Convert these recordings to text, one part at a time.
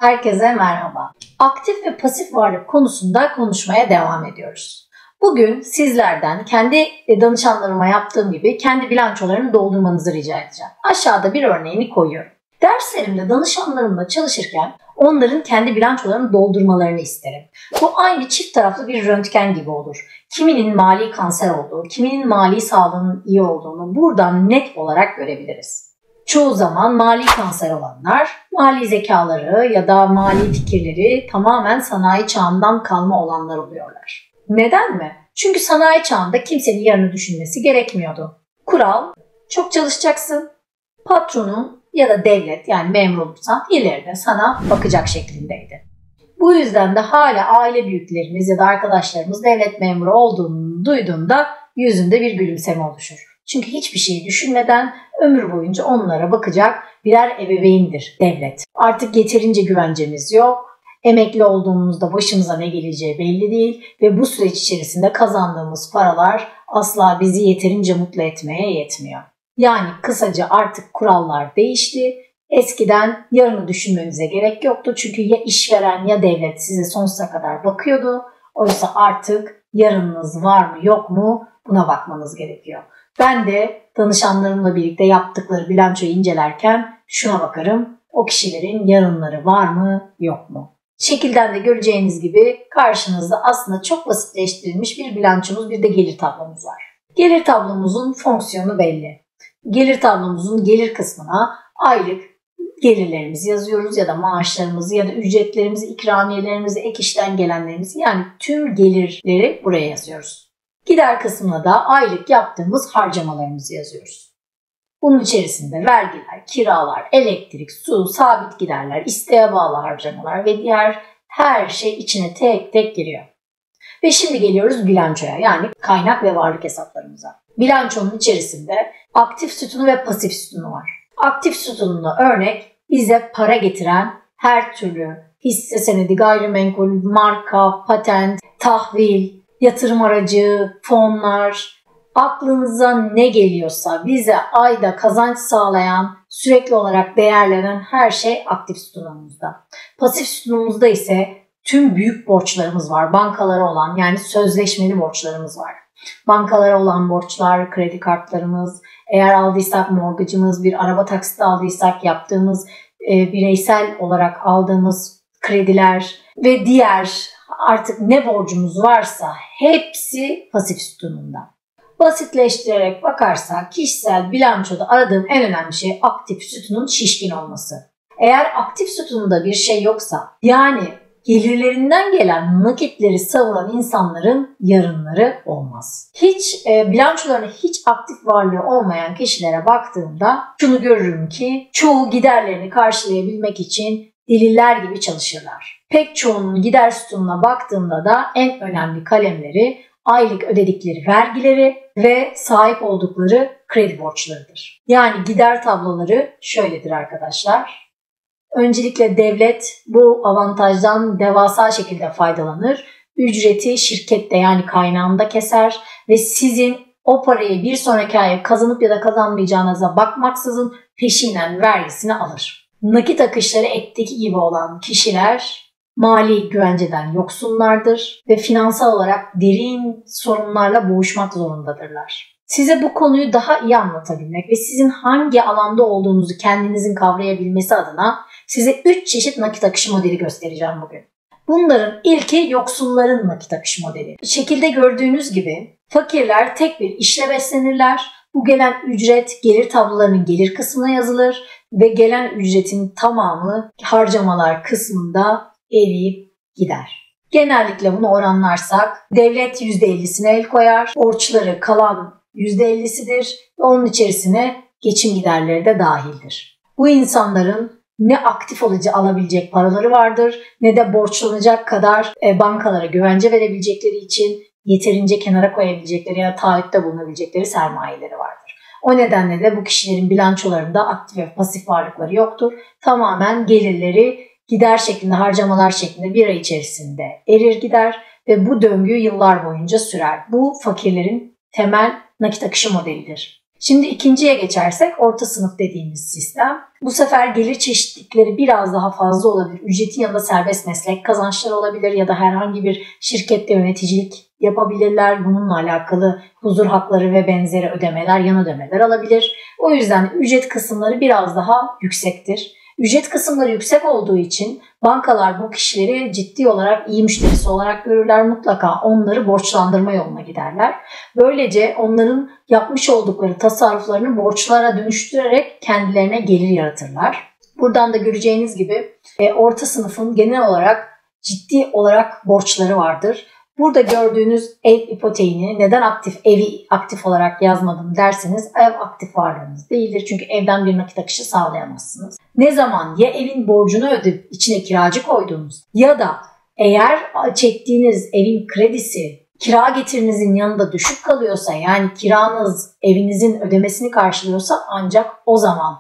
Herkese merhaba. Aktif ve pasif varlık konusunda konuşmaya devam ediyoruz. Bugün sizlerden kendi danışanlarıma yaptığım gibi kendi bilançolarını doldurmanızı rica edeceğim. Aşağıda bir örneğini koyuyorum. Derslerimde danışanlarımla çalışırken onların kendi bilançolarını doldurmalarını isterim. Bu aynı çift taraflı bir röntgen gibi olur. Kiminin mali kanser olduğu, kiminin mali sağlığının iyi olduğunu buradan net olarak görebiliriz. Çoğu zaman mali kanser olanlar, mali zekaları ya da mali fikirleri tamamen sanayi çağından kalma olanlar oluyorlar. Neden mi? Çünkü sanayi çağında kimsenin yarını düşünmesi gerekmiyordu. Kural, çok çalışacaksın, patronun ya da devlet yani memur olursan ileride sana bakacak şeklindeydi. Bu yüzden de hala aile büyüklerimiz ya da arkadaşlarımız devlet memuru olduğunu duyduğunda yüzünde bir gülümseme oluşur. Çünkü hiçbir şeyi düşünmeden ömür boyunca onlara bakacak birer ebeveyndir devlet. Artık yeterince güvencemiz yok. Emekli olduğumuzda başımıza ne geleceği belli değil ve bu süreç içerisinde kazandığımız paralar asla bizi yeterince mutlu etmeye yetmiyor. Yani kısaca artık kurallar değişti. Eskiden yarını düşünmemize gerek yoktu çünkü ya işveren ya devlet size sonsuza kadar bakıyordu. Oysa artık yarınınız var mı yok mu buna bakmanız gerekiyor. Ben de danışanlarımla birlikte yaptıkları bilançoyu incelerken şuna bakarım. O kişilerin yarınları var mı yok mu? Şekilden de göreceğiniz gibi karşınızda aslında çok basitleştirilmiş bir bilançomuz, bir de gelir tablomuz var. Gelir tablomuzun fonksiyonu belli. Gelir tablomuzun gelir kısmına aylık gelirlerimizi yazıyoruz ya da maaşlarımızı ya da ücretlerimizi, ikramiyelerimizi, ek işten gelenlerimizi yani tüm gelirleri buraya yazıyoruz. Gider kısmına da aylık yaptığımız harcamalarımızı yazıyoruz. Bunun içerisinde vergiler, kiralar, elektrik, su, sabit giderler, isteğe bağlı harcamalar ve diğer her şey içine tek tek giriyor. Ve şimdi geliyoruz bilançoya yani kaynak ve varlık hesaplarımıza. Bilançonun içerisinde aktif sütunu ve pasif sütunu var. Aktif sütununda örnek bize para getiren her türlü hisse senedi, gayrimenkul, marka, patent, tahvil, yatırım aracı, fonlar, aklınıza ne geliyorsa bize ayda kazanç sağlayan, sürekli olarak değerlenen her şey aktif sütunumuzda. Pasif sütunumuzda ise tüm büyük borçlarımız var. Bankalara olan yani sözleşmeli borçlarımız var. Bankalara olan borçlar, kredi kartlarımız, eğer aldıysak mortgage'ımız, bir araba taksiti aldıysak yaptığımız bireysel olarak aldığımız krediler ve diğer artık ne borcumuz varsa hepsi pasif sütununda. Basitleştirerek bakarsak kişisel bilançoda aradığım en önemli şey aktif sütunun şişkin olması. Eğer aktif sütununda bir şey yoksa yani gelirlerinden gelen nakitleri savuran insanların yarınları olmaz. Bilançolarına hiç aktif varlığı olmayan kişilere baktığımda şunu görürüm ki çoğu giderlerini karşılayabilmek için deliller gibi çalışırlar. Pek çoğunun gider sütununa baktığımda da en önemli kalemleri aylık ödedikleri vergileri ve sahip oldukları kredi borçlarıdır. Yani gider tabloları şöyledir arkadaşlar. Öncelikle devlet bu avantajdan devasa şekilde faydalanır. Ücreti şirkette yani kaynağında keser ve sizin o parayı bir sonraki aya kazanıp ya da kazanmayacağınıza bakmaksızın peşinen vergisini alır. Nakit akışları etteki gibi olan kişiler mali güvenceden yoksunlardır ve finansal olarak derin sorunlarla boğuşmak zorundadırlar. Size bu konuyu daha iyi anlatabilmek ve sizin hangi alanda olduğunuzu kendinizin kavrayabilmesi adına size 3 çeşit nakit akışı modeli göstereceğim bugün. Bunların ilki yoksulların nakit akışı modeli. Şekilde gördüğünüz gibi fakirler tek bir işle beslenirler. Bu gelen ücret gelir tablolarının gelir kısmına yazılır ve gelen ücretin tamamı harcamalar kısmında eriyip gider. Genellikle bunu oranlarsak devlet %50'sine el koyar, borçları kalan %50'sidir ve onun içerisine geçim giderleri de dahildir. Bu insanların ne aktif alabilecek paraları vardır ne de borçlanacak kadar bankalara güvence verebilecekleri için yeterince kenara koyabilecekleri ya da taahhütte bulunabilecekleri sermayeleri vardır. O nedenle de bu kişilerin bilançolarında aktif ve pasif varlıkları yoktur. Tamamen gelirleri gider şeklinde, harcamalar şeklinde bir ay içerisinde erir gider ve bu döngü yıllar boyunca sürer. Bu fakirlerin temel nakit akışı modelidir. Şimdi ikinciye geçersek orta sınıf dediğimiz sistem. Bu sefer gelir çeşitlilikleri biraz daha fazla olabilir. Ücretin yanında serbest meslek kazançları olabilir ya da herhangi bir şirkette yöneticilik yapabilirler. Bununla alakalı huzur hakları ve benzeri ödemeler, yan ödemeler alabilir. O yüzden ücret kısımları biraz daha yüksektir. Ücret kısımları yüksek olduğu için bankalar bu kişileri ciddi olarak iyi müşterisi olarak görürler. Mutlaka onları borçlandırma yoluna giderler. Böylece onların yapmış oldukları tasarruflarını borçlara dönüştürerek kendilerine gelir yaratırlar. Buradan da göreceğiniz gibi orta sınıfın genel olarak ciddi olarak borçları vardır. Burada gördüğünüz ev ipoteğini neden evi aktif olarak yazmadım derseniz ev aktif varlığınız değildir. Çünkü evden bir nakit akışı sağlayamazsınız. Ne zaman ya evin borcunu ödeyip içine kiracı koyduğunuz ya da eğer çektiğiniz evin kredisi kira getirinizin yanında düşük kalıyorsa, yani kiranız evinizin ödemesini karşılıyorsa ancak o zaman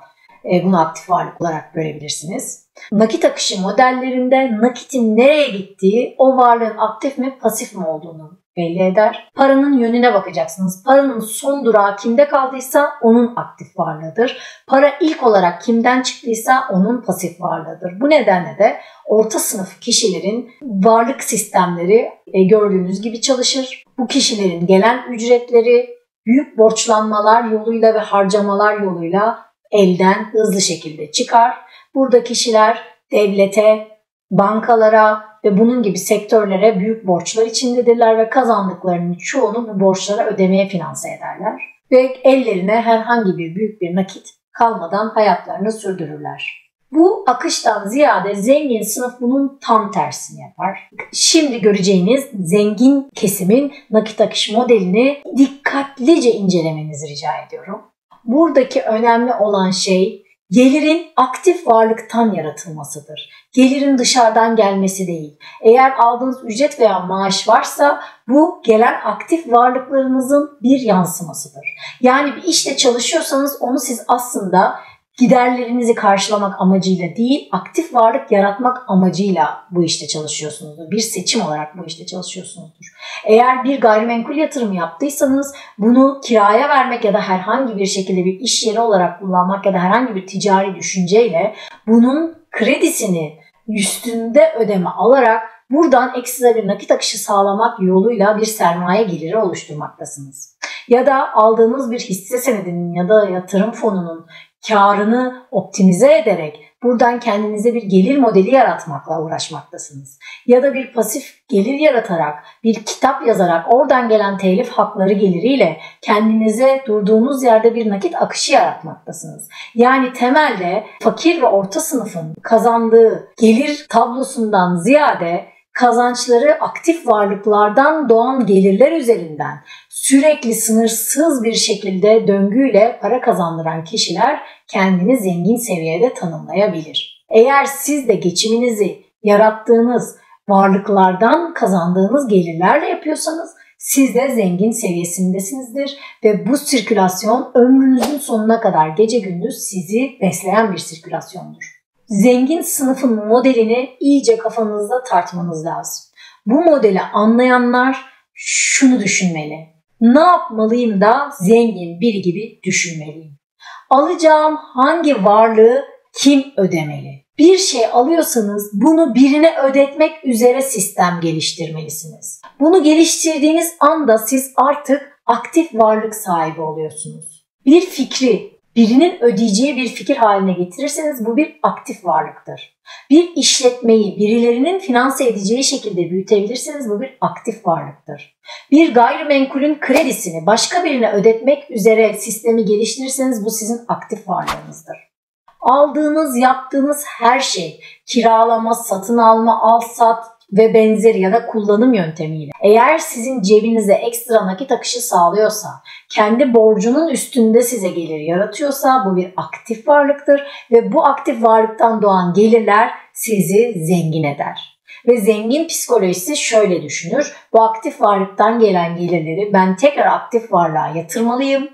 bunu aktif varlık olarak görebilirsiniz. Nakit akışı modellerinde nakitin nereye gittiği o varlığın aktif mi pasif mi olduğunu belli eder. Paranın yönüne bakacaksınız. Paranın son durağı kimde kaldıysa onun aktif varlığıdır. Para ilk olarak kimden çıktıysa onun pasif varlığıdır. Bu nedenle de orta sınıf kişilerin varlık sistemleri gördüğünüz gibi çalışır. Bu kişilerin gelen ücretleri büyük borçlanmalar yoluyla ve harcamalar yoluyla elden hızlı şekilde çıkar. Burada kişiler devlete, bankalara ve bunun gibi sektörlere büyük borçlar içindedirler ve kazandıklarının çoğunu bu borçlara ödemeye finanse ederler. Ve ellerine herhangi bir büyük bir nakit kalmadan hayatlarını sürdürürler. Bu akıştan ziyade zengin sınıf bunun tam tersini yapar. Şimdi göreceğiniz zengin kesimin nakit akış modelini dikkatlice incelemenizi rica ediyorum. Buradaki önemli olan şey gelirin aktif varlıktan yaratılmasıdır. Gelirin dışarıdan gelmesi değil. Eğer aldığınız ücret veya maaş varsa bu gelen aktif varlıklarınızın bir yansımasıdır. Yani bir işte çalışıyorsanız onu siz aslında giderlerinizi karşılamak amacıyla değil, aktif varlık yaratmak amacıyla bu işte çalışıyorsunuzdur. Bir seçim olarak bu işte çalışıyorsunuzdur. Eğer bir gayrimenkul yatırımı yaptıysanız bunu kiraya vermek ya da herhangi bir şekilde bir iş yeri olarak kullanmak ya da herhangi bir ticari düşünceyle bunun kredisini üstünde ödeme alarak buradan ekstra bir nakit akışı sağlamak yoluyla bir sermaye geliri oluşturmaktasınız. Ya da aldığınız bir hisse senedinin ya da yatırım fonunun karını optimize ederek buradan kendinize bir gelir modeli yaratmakla uğraşmaktasınız. Ya da bir pasif gelir yaratarak, bir kitap yazarak oradan gelen telif hakları geliriyle kendinize durduğunuz yerde bir nakit akışı yaratmaktasınız. Yani temelde fakir ve orta sınıfın kazandığı gelir tablosundan ziyade kazançları aktif varlıklardan doğan gelirler üzerinden sürekli sınırsız bir şekilde döngüyle para kazandıran kişiler kendini zengin seviyede tanımlayabilir. Eğer siz de geçiminizi yarattığınız varlıklardan kazandığınız gelirlerle yapıyorsanız siz de zengin seviyesindesinizdir ve bu sirkülasyon ömrünüzün sonuna kadar gece gündüz sizi besleyen bir sirkülasyondur. Zengin sınıfın modelini iyice kafanızda tartmanız lazım. Bu modeli anlayanlar şunu düşünmeli: ne yapmalıyım da zengin biri gibi düşünmeliyim? Alacağım hangi varlığı kim ödemeli? Bir şey alıyorsanız bunu birine ödetmek üzere sistem geliştirmelisiniz. Bunu geliştirdiğiniz anda siz artık aktif varlık sahibi oluyorsunuz. Bir fikri birinin ödeyeceği bir fikir haline getirirseniz bu bir aktif varlıktır. Bir işletmeyi birilerinin finanse edeceği şekilde büyütebilirseniz bu bir aktif varlıktır. Bir gayrimenkulün kredisini başka birine ödetmek üzere sistemi geliştirirseniz bu sizin aktif varlığınızdır. Aldığınız, yaptığınız her şey, kiralama, satın alma, al sat ve benzeri ya da kullanım yöntemiyle eğer sizin cebinize ekstra nakit akışı sağlıyorsa, kendi borcunun üstünde size gelir yaratıyorsa bu bir aktif varlıktır ve bu aktif varlıktan doğan gelirler sizi zengin eder. Ve zengin psikolojisi şöyle düşünür: bu aktif varlıktan gelen gelirleri ben tekrar aktif varlığa yatırmalıyım.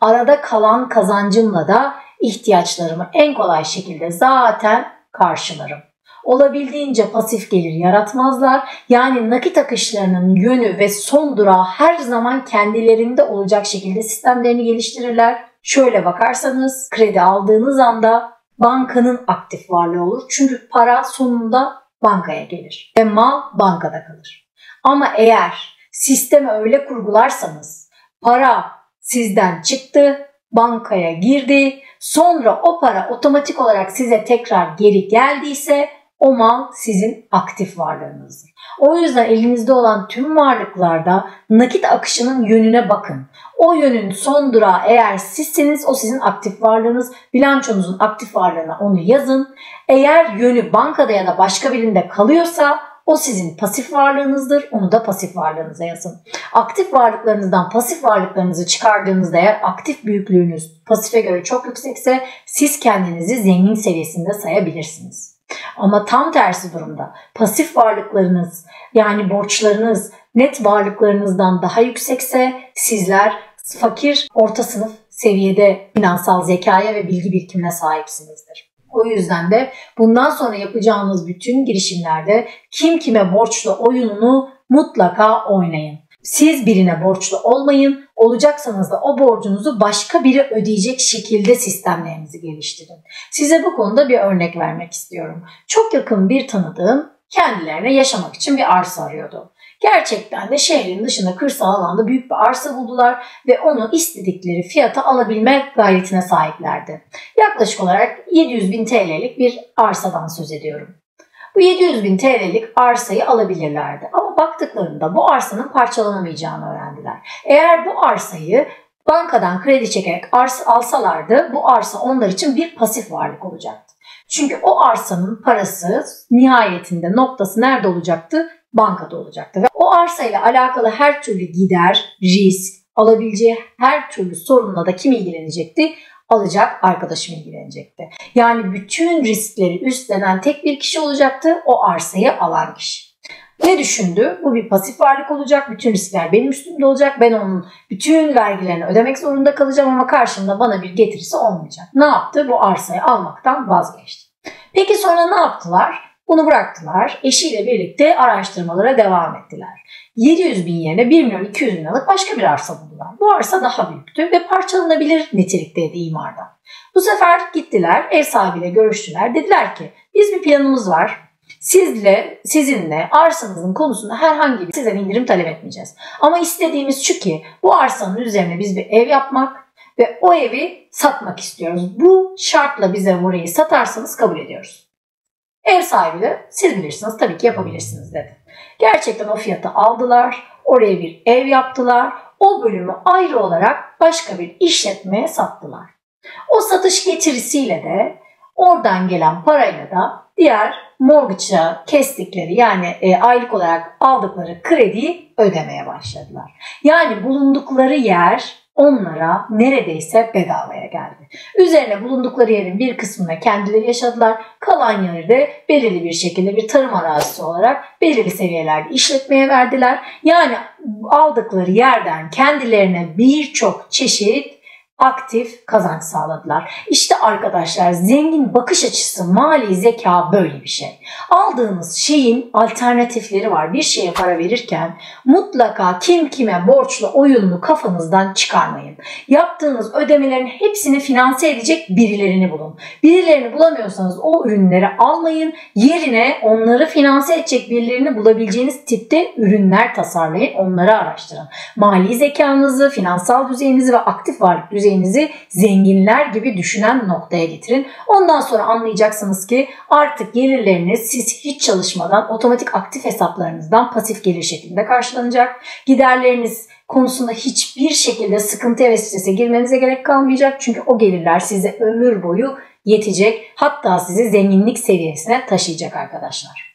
Arada kalan kazancımla da ihtiyaçlarımı en kolay şekilde zaten karşılarım. Olabildiğince pasif gelir yaratmazlar. Yani nakit akışlarının yönü ve son durağı her zaman kendilerinde olacak şekilde sistemlerini geliştirirler. Şöyle bakarsanız kredi aldığınız anda bankanın aktif varlığı olur. Çünkü para sonunda bankaya gelir ve mal bankada kalır. Ama eğer sistemi öyle kurgularsanız para sizden çıktı, bankaya girdi, sonra o para otomatik olarak size tekrar geri geldiyse o mal sizin aktif varlığınızdır. O yüzden elinizde olan tüm varlıklarda nakit akışının yönüne bakın. O yönün son durağı eğer sizseniz o sizin aktif varlığınız, bilançonuzun aktif varlığına onu yazın. Eğer yönü bankada ya da başka birinde kalıyorsa o sizin pasif varlığınızdır. Onu da pasif varlığınıza yazın. Aktif varlıklarınızdan pasif varlıklarınızı çıkardığınızda eğer aktif büyüklüğünüz pasife göre çok yüksekse siz kendinizi zengin seviyesinde sayabilirsiniz. Ama tam tersi durumda pasif varlıklarınız yani borçlarınız net varlıklarınızdan daha yüksekse sizler fakir orta sınıf seviyede finansal zekaya ve bilgi birikimine sahipsinizdir. O yüzden de bundan sonra yapacağınız bütün girişimlerde kim kime borçlu oyununu mutlaka oynayın. Siz birine borçlu olmayın, olacaksanız da o borcunuzu başka biri ödeyecek şekilde sistemlerinizi geliştirin. Size bu konuda bir örnek vermek istiyorum. Çok yakın bir tanıdığım kendilerine yaşamak için bir arsa arıyordu. Gerçekten de şehrin dışında kırsal alanda büyük bir arsa buldular ve onu istedikleri fiyata alabilme gayretine sahiplerdi. Yaklaşık olarak 700.000 TL'lik bir arsadan söz ediyorum. Bu 700.000 TL'lik arsayı alabilirlerdi ama baktıklarında bu arsanın parçalanamayacağını öğrendiler. Eğer bu arsayı bankadan kredi çekerek alsalardı bu arsa onlar için bir pasif varlık olacaktı. Çünkü o arsanın parası nihayetinde noktası nerede olacaktı? Bankada olacaktı. Ve o arsayla alakalı her türlü gider, risk, alabileceği her türlü sorunla da kim ilgilenecekti? Alacak arkadaşım ilgilenecekti. Yani bütün riskleri üstlenen tek bir kişi olacaktı, o arsayı alan kişi. Ne düşündü? Bu bir pasif varlık olacak, bütün riskler benim üstümde olacak, ben onun bütün vergilerini ödemek zorunda kalacağım ama karşımda bana bir getirisi olmayacak. Ne yaptı? Bu arsayı almaktan vazgeçti. Peki sonra ne yaptılar? Bunu bıraktılar. Eşiyle birlikte araştırmalara devam ettiler. 700.000 yerine 1.200.000 liralık başka bir arsa buldular. Bu arsa daha büyüktü ve parçalanabilir nitelikteydi imarda. Bu sefer gittiler, ev sahibiyle görüştüler. Dediler ki biz bir planımız var. Sizinle arsanızın konusunda herhangi bir sizden indirim talep etmeyeceğiz. Ama istediğimiz şu ki bu arsanın üzerine biz bir ev yapmak ve o evi satmak istiyoruz. Bu şartla bize burayı satarsanız kabul ediyoruz. Ev sahibi de siz bilirsiniz tabii ki yapabilirsiniz dedi. Gerçekten o fiyatı aldılar, oraya bir ev yaptılar, o bölümü ayrı olarak başka bir işletmeye sattılar. O satış getirisiyle de oradan gelen parayla da diğer mortgage'a kestikleri yani aylık olarak aldıkları krediyi ödemeye başladılar. Yani bulundukları yer onlara neredeyse bedavaya geldi. Üzerine bulundukları yerin bir kısmına kendileri yaşadılar. Kalan yeri de belirli bir şekilde bir tarım arazisi olarak belirli seviyelerde işletmeye verdiler. Yani aldıkları yerden kendilerine birçok çeşit aktif kazanç sağladılar. İşte arkadaşlar zengin bakış açısı, mali zeka böyle bir şey. Aldığınız şeyin alternatifleri var. Bir şeye para verirken mutlaka kim kime borçlu oyununu kafanızdan çıkarmayın. Yaptığınız ödemelerin hepsini finanse edecek birilerini bulun. Birilerini bulamıyorsanız o ürünleri almayın. Yerine onları finanse edecek birilerini bulabileceğiniz tipte ürünler tasarlayın. Onları araştırın. Mali zekanızı, finansal düzeyinizi ve aktif varlık düzeyinizi zenginler gibi düşünen noktaya getirin. Ondan sonra anlayacaksınız ki artık gelirleriniz siz hiç çalışmadan otomatik aktif hesaplarınızdan pasif gelir şeklinde karşılanacak. Giderleriniz konusunda hiçbir şekilde sıkıntıya ve strese girmenize gerek kalmayacak. Çünkü o gelirler size ömür boyu yetecek. Hatta sizi zenginlik seviyesine taşıyacak arkadaşlar.